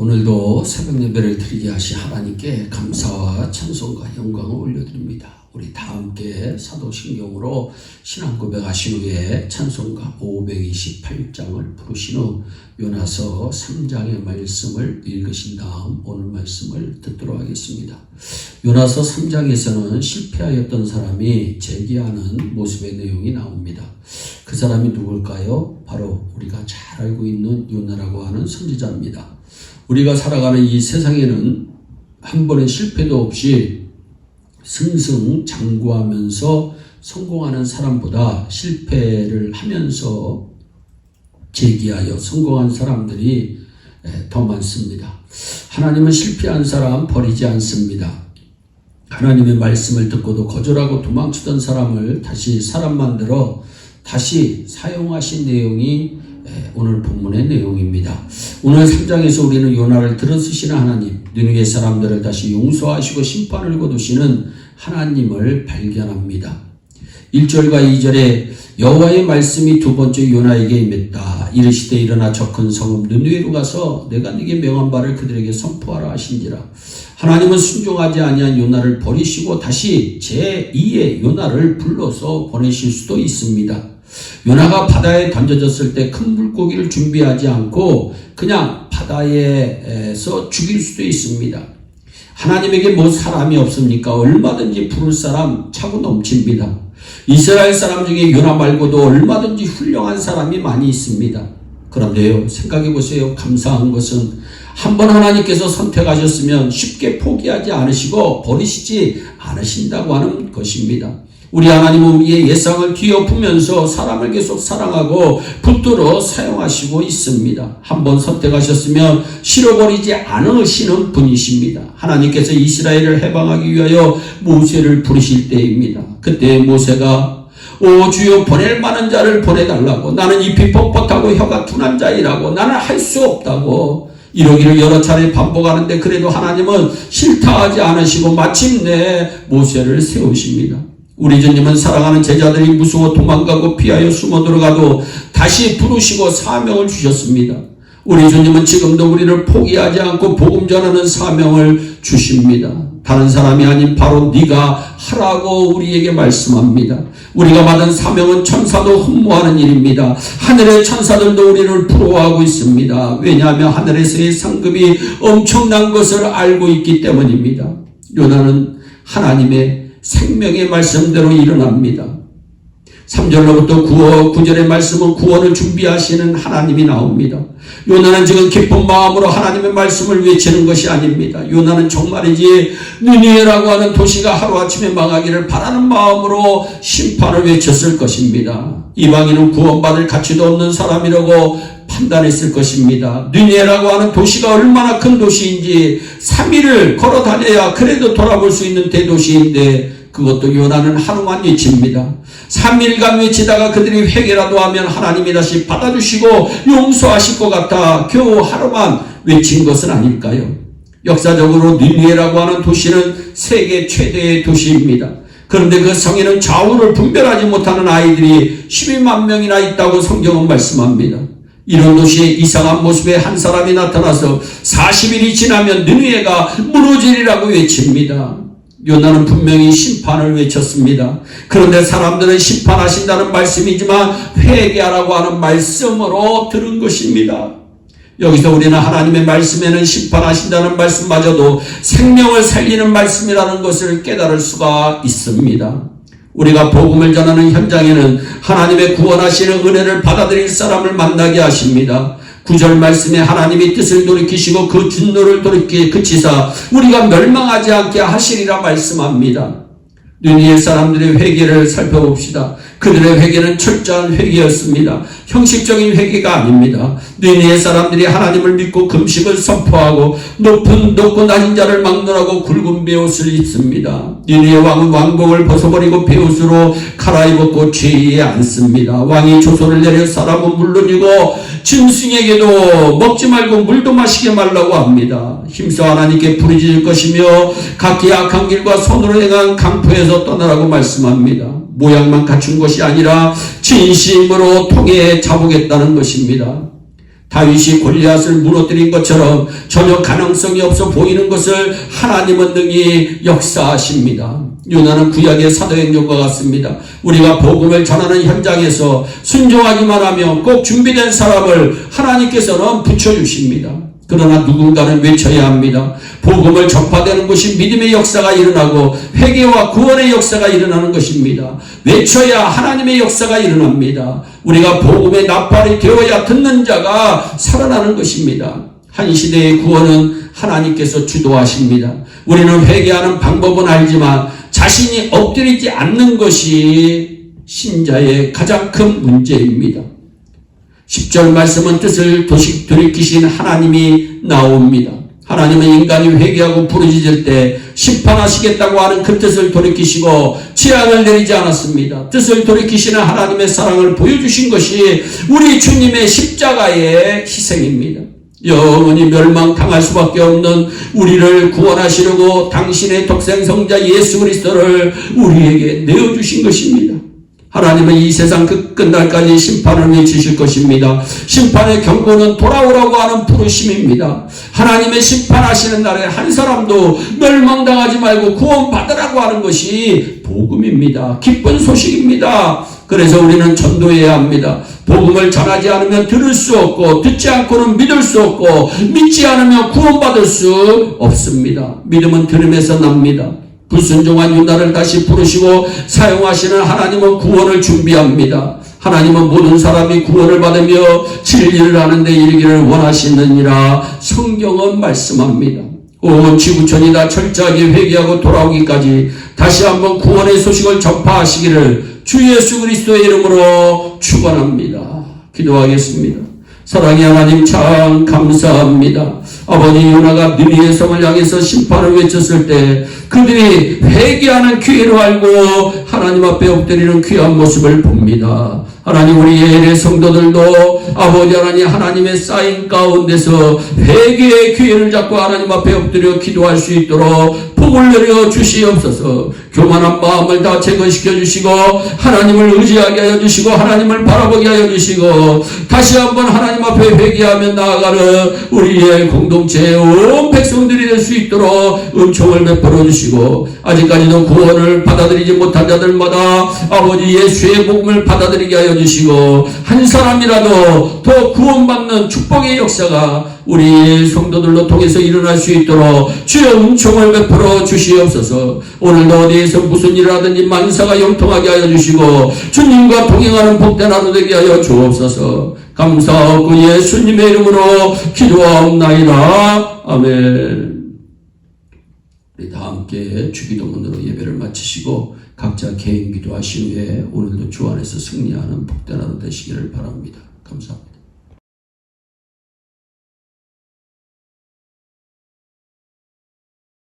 오늘도 새벽 예배를 드리게 하신 하나님께 감사와 찬송과 영광을 올려드립니다. 우리 다 함께 사도신경으로 신앙 고백하신 후에 찬송가 528장을 부르신 후 요나서 3장의 말씀을 읽으신 다음 오늘 말씀을 듣도록 하겠습니다. 요나서 3장에서는 실패하였던 사람이 재기하는 모습의 내용이 나옵니다. 그 사람이 누굴까요? 바로 우리가 잘 알고 있는 요나라고 하는 선지자입니다. 우리가 살아가는 이 세상에는 한 번의 실패도 없이 승승장구하면서 성공하는 사람보다 실패를 하면서 재기하여 성공한 사람들이 더 많습니다. 하나님은 실패한 사람 버리지 않습니다. 하나님의 말씀을 듣고도 거절하고 도망치던 사람을 다시 사람 만들어 다시 사용하신 내용이 오늘 본문의 내용입니다. 오늘 3장에서 우리는 요나를 들어쓰시는 하나님, 니느웨 사람들을 다시 용서하시고 심판을 거두시는 하나님을 발견합니다. 1절과 2절에 여호와의 말씀이 두 번째 요나에게 임했다. 이르시되 일어나 저 큰 성읍 니느웨로 가서 내가 네게 명한 바를 그들에게 선포하라 하신지라. 하나님은 순종하지 아니한 요나를 버리시고 다시 제2의 요나를 불러서 보내실 수도 있습니다. 요나가 바다에 던져졌을 때 큰 물고기를 준비하지 않고 그냥 바다에서 죽일 수도 있습니다. 하나님에게 뭐 사람이 없습니까? 얼마든지 부를 사람 차고 넘칩니다. 이스라엘 사람 중에 요나 말고도 얼마든지 훌륭한 사람이 많이 있습니다. 그런데요, 생각해 보세요. 감사한 것은 한번 하나님께서 선택하셨으면 쉽게 포기하지 않으시고 버리시지 않으신다고 하는 것입니다. 우리 하나님은 우리의 예상을 뒤엎으면서 사람을 계속 사랑하고 붙들어 사용하시고 있습니다. 한번 선택하셨으면 실어버리지 않으시는 분이십니다. 하나님께서 이스라엘을 해방하기 위하여 모세를 부르실 때입니다. 그때 모세가 오 주여 보낼 만한 자를 보내달라고, 나는 잎이 뻣뻣하고 혀가 둔한 자이라고, 나는 할 수 없다고 이러기를 여러 차례 반복하는데 그래도 하나님은 싫다 하지 않으시고 마침내 모세를 세우십니다. 우리 주님은 사랑하는 제자들이 무서워 도망가고 피하여 숨어 들어가도 다시 부르시고 사명을 주셨습니다. 우리 주님은 지금도 우리를 포기하지 않고 복음 전하는 사명을 주십니다. 다른 사람이 아닌 바로 네가 하라고 우리에게 말씀합니다. 우리가 받은 사명은 천사도 흠모하는 일입니다. 하늘의 천사들도 우리를 부러워하고 있습니다. 왜냐하면 하늘에서의 상급이 엄청난 것을 알고 있기 때문입니다. 요나는 하나님의 생명의 말씀대로 일어납니다. 3절로부터 9절의 말씀은 구원을 준비하시는 하나님이 나옵니다. 요나는 지금 기쁜 마음으로 하나님의 말씀을 외치는 것이 아닙니다. 요나는 정말이지 니느웨라고 하는 도시가 하루아침에 망하기를 바라는 마음으로 심판을 외쳤을 것입니다. 이방인은 구원받을 가치도 없는 사람이라고 판단했을 것입니다. 니느웨라고 하는 도시가 얼마나 큰 도시인지 3일을 걸어 다녀야 그래도 돌아볼 수 있는 대도시인데 그것도 요나는 하루만 외칩니다. 3일간 외치다가 그들이 회개라도 하면 하나님이 다시 받아주시고 용서하실 것 같아 겨우 하루만 외친 것은 아닐까요? 역사적으로 니느웨라고 하는 도시는 세계 최대의 도시입니다. 그런데 그 성에는 좌우를 분별하지 못하는 아이들이 12만 명이나 있다고 성경은 말씀합니다. 이런 도시에 이상한 모습의 한 사람이 나타나서 40일이 지나면 니느웨가 무너지리라고 외칩니다. 요나는 분명히 심판을 외쳤습니다. 그런데 사람들은 심판하신다는 말씀이지만 회개하라고 하는 말씀으로 들은 것입니다. 여기서 우리는 하나님의 말씀에는 심판하신다는 말씀마저도 생명을 살리는 말씀이라는 것을 깨달을 수가 있습니다. 우리가 복음을 전하는 현장에는 하나님의 구원하시는 은혜를 받아들일 사람을 만나게 하십니다. 9절 말씀에 하나님이 뜻을 돌이키시고 그 진노를 그치사 우리가 멸망하지 않게 하시리라 말씀합니다. 니느웨 사람들의 회개를 살펴봅시다. 그들의 회개는 철저한 회개였습니다. 형식적인 회개가 아닙니다. 니느웨 사람들이 하나님을 믿고 금식을 선포하고 높고 낮은 자를 막론하고 굵은 베옷을 입습니다. 니느웨 왕은 왕복을 벗어버리고 베옷으로 갈아입었고 죄에 앉습니다. 왕이 조소를 내려 사람은 물론이고 짐승에게도 먹지 말고 물도 마시게 말라고 합니다. 힘써 하나님께 부르짖을 것이며 각기 악한 길과 손으로 행한 강포에서 떠나라고 말씀합니다. 모양만 갖춘 것이 아니라 진심으로 통해 잡으겠다는 것입니다. 다윗이 골리앗을 무너뜨린 것처럼 전혀 가능성이 없어 보이는 것을 하나님은 능히 역사하십니다. 요나는 구약의 사도행전과 같습니다. 우리가 복음을 전하는 현장에서 순종하기만 하면 꼭 준비된 사람을 하나님께서는 붙여주십니다. 그러나 누군가는 외쳐야 합니다. 복음을 전파되는 것이 믿음의 역사가 일어나고 회개와 구원의 역사가 일어나는 것입니다. 외쳐야 하나님의 역사가 일어납니다. 우리가 복음의 나팔이 되어야 듣는 자가 살아나는 것입니다. 한 시대의 구원은 하나님께서 주도하십니다. 우리는 회개하는 방법은 알지만 자신이 엎드리지 않는 것이 신자의 가장 큰 문제입니다. 10절 말씀은 뜻을 돌이키신 하나님이 나옵니다. 하나님은 인간이 회개하고 부르짖을 때 심판하시겠다고 하는 그 뜻을 돌이키시고 재앙을 내리지 않았습니다. 뜻을 돌이키시는 하나님의 사랑을 보여주신 것이 우리 주님의 십자가의 희생입니다. 영원히 멸망당할 수밖에 없는 우리를 구원하시려고 당신의 독생성자 예수 그리스도를 우리에게 내어주신 것입니다. 하나님은 이 세상 끝날까지 심판을 내치실 것입니다. 심판의 경고는 돌아오라고 하는 부르심입니다. 하나님의 심판하시는 날에 한 사람도 멸망당하지 말고 구원받으라고 하는 것이 복음입니다. 기쁜 소식입니다. 그래서 우리는 전도해야 합니다. 복음을 전하지 않으면 들을 수 없고 듣지 않고는 믿을 수 없고 믿지 않으면 구원받을 수 없습니다. 믿음은 들음에서 납니다. 불순종한 유다를 다시 부르시고 사용하시는 하나님은 구원을 준비합니다. 하나님은 모든 사람이 구원을 받으며 진리를 하는데 이르기를 원하시느니라 성경은 말씀합니다. 온 지구촌이 다 철저하게 회개하고 돌아오기까지 다시 한번 구원의 소식을 전파하시기를 주 예수 그리스도의 이름으로 축원합니다. 기도하겠습니다. 사랑의 하나님 참 감사합니다. 아버지 요나가 니느웨 성을 향해서 심판을 외쳤을 때 그들이 회개하는 기회로 알고 하나님 앞에 엎드리는 귀한 모습을 봅니다. 하나님 우리 예일의 성도들도 아버지 하나님 하나님의 쌓인 가운데서 회개의 기회를 잡고 하나님 앞에 엎드려 기도할 수 있도록 복을 내려 주시옵소서. 교만한 마음을 다 제거시켜 주시고 하나님을 의지하게 하여 주시고 하나님을 바라보게 하여 주시고 다시 한번 하나님 앞에 회개하며 나아가는 우리의 공동체의 온 백성들이 될 수 있도록 은총을 베풀어 주시고 아직까지도 구원을 받아들이지 못한 자들마다 아버지 예수의 복음을 받아들이게 하여 주시고 한 사람이라도 더 구원받는 축복의 역사가 우리 성도들로 통해서 일어날 수 있도록 주여 은총을 베풀어 주시옵소서. 오늘도 어디에서 무슨 일을 하든지 만사가 영통하게 하여 주시고 주님과 동행하는 복된 하루 되게 하여 주옵소서. 감사하고 예수님의 이름으로 기도하옵나이다. 아멘. 우리 다 함께 주기도문으로 예배를 마치시고 각자 개인 기도하신 후에 오늘도 주 안에서 승리하는 복된 하루 되시기를 바랍니다. 감사합니다.